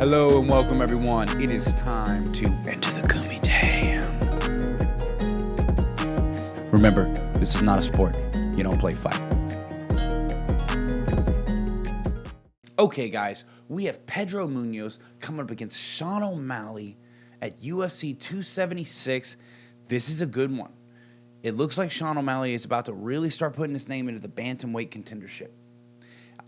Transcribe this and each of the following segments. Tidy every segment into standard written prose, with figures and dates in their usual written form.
Hello and welcome everyone. It is time to enter the kumite. Remember, this is not a sport. You don't play fight. Okay guys, we have Pedro Munhoz coming up against Sean O'Malley at UFC 276. This is a good one. It looks like Sean O'Malley is about to really start putting his name into the Bantamweight contendership.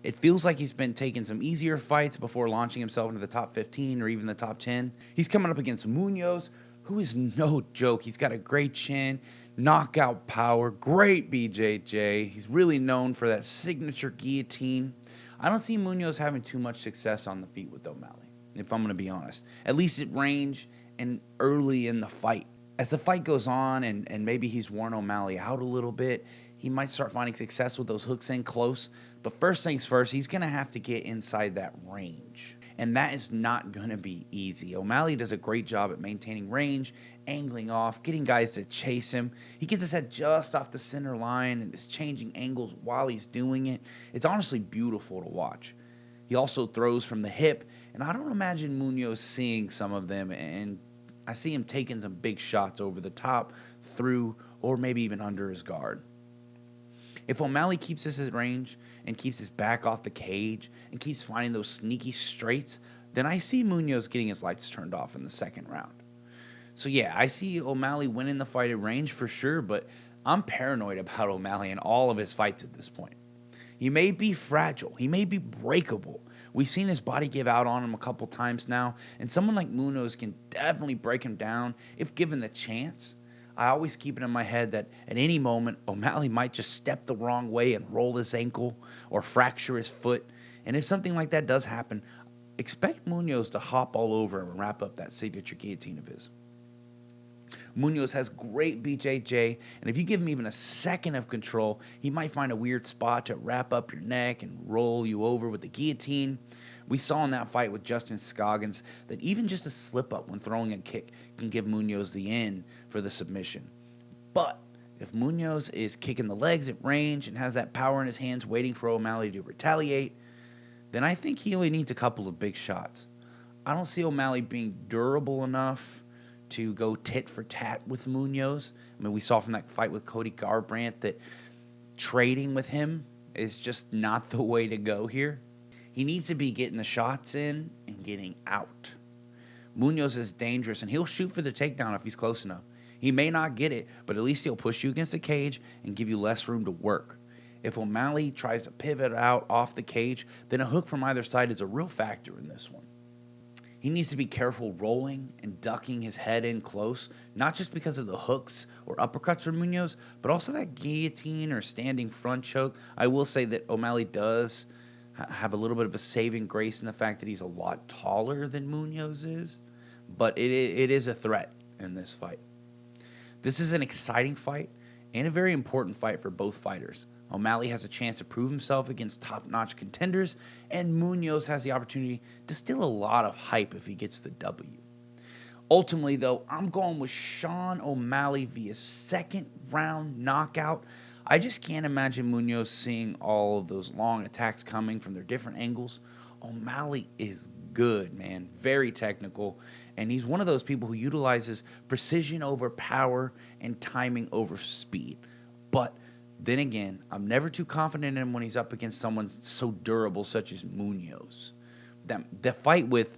It feels like he's been taking some easier fights before launching himself into the top 15 or even the top 10. He's coming up against Munhoz, who is no joke. He's got a great chin, knockout power, great BJJ. He's really known for that signature guillotine. I don't see Munhoz having too much success on the feet with O'Malley, if I'm going to be honest. At least at range and early in the fight. As the fight goes on and maybe he's worn O'Malley out a little bit, he might start finding success with those hooks in close. But first things first, he's going to have to get inside that range. And that is not going to be easy. O'Malley does a great job at maintaining range, angling off, getting guys to chase him. He gets his head just off the center line and is changing angles while he's doing it. It's honestly beautiful to watch. He also throws from the hip, and I don't imagine Munhoz seeing some of them, and I see him taking some big shots over the top, through, or maybe even under his guard. If O'Malley keeps his range and keeps his back off the cage and keeps finding those sneaky straights, then I see Munhoz getting his lights turned off in the second round. So yeah, I see O'Malley winning the fight at range for sure, but I'm paranoid about O'Malley in all of his fights at this point. He may be fragile. He may be breakable. We've seen his body give out on him a couple times now, and someone like Munhoz can definitely break him down if given the chance. I always keep it in my head that at any moment, O'Malley might just step the wrong way and roll his ankle or fracture his foot. And if something like that does happen, expect Munhoz to hop all over him and wrap up that signature guillotine of his. Munhoz has great BJJ, and if you give him even a second of control, he might find a weird spot to wrap up your neck and roll you over with the guillotine. We saw in that fight with Justin Scoggins that even just a slip-up when throwing a kick can give Munhoz the in for the submission. But if Munhoz is kicking the legs at range and has that power in his hands waiting for O'Malley to retaliate, then I think he only needs a couple of big shots. I don't see O'Malley being durable enough to go tit for tat with Munhoz. I mean, we saw from that fight with Cody Garbrandt that trading with him is just not the way to go here. He needs to be getting the shots in and getting out. Munhoz is dangerous, and he'll shoot for the takedown if he's close enough. He may not get it, but at least he'll push you against the cage and give you less room to work. If O'Malley tries to pivot out off the cage, then a hook from either side is a real factor in this one. He needs to be careful rolling and ducking his head in close, not just because of the hooks or uppercuts from Munhoz, but also that guillotine or standing front choke. I will say that O'Malley does have a little bit of a saving grace in the fact that he's a lot taller than Munhoz is, but it is a threat in this fight. This is an exciting fight and a very important fight for both fighters. O'Malley has a chance to prove himself against top-notch contenders, and Munhoz has the opportunity to steal a lot of hype if he gets the W. Ultimately, though, I'm going with Sean O'Malley via second-round knockout. I just can't imagine Munhoz seeing all of those long attacks coming from their different angles. O'Malley is good, man. Very technical. And he's one of those people who utilizes precision over power and timing over speed. But then again, I'm never too confident in him when he's up against someone so durable such as Munhoz. The fight with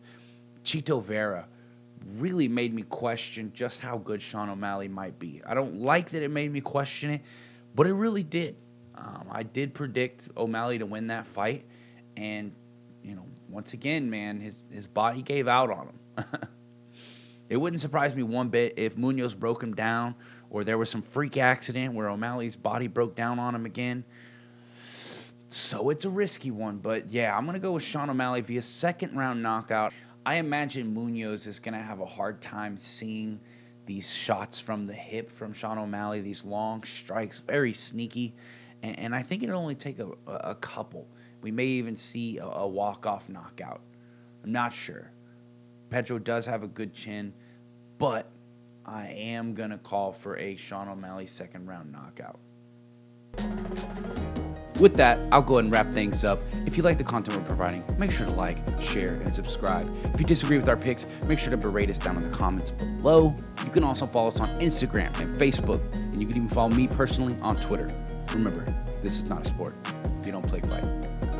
Chito Vera really made me question just how good Sean O'Malley might be. I don't like that it made me question it, but it really did. I did predict O'Malley to win that fight, and once again, man, his body gave out on him. It wouldn't surprise me one bit if Munhoz broke him down, or there was some freak accident where O'Malley's body broke down on him again. So it's a risky one, but yeah, I'm gonna go with Sean O'Malley via second-round knockout. I imagine Munhoz is gonna have a hard time seeing these shots from the hip from Sean O'Malley, these long strikes, very sneaky. And I think it'll only take a couple. We may even see a walk-off knockout. I'm not sure. Pedro does have a good chin, but I am going to call for a Sean O'Malley second-round knockout. With that, I'll go ahead and wrap things up. If you like the content we're providing, make sure to like, share, and subscribe. If you disagree with our picks, make sure to berate us down in the comments below. You can also follow us on Instagram and Facebook, and you can even follow me personally on Twitter. Remember, this is not a sport. We don't play fight.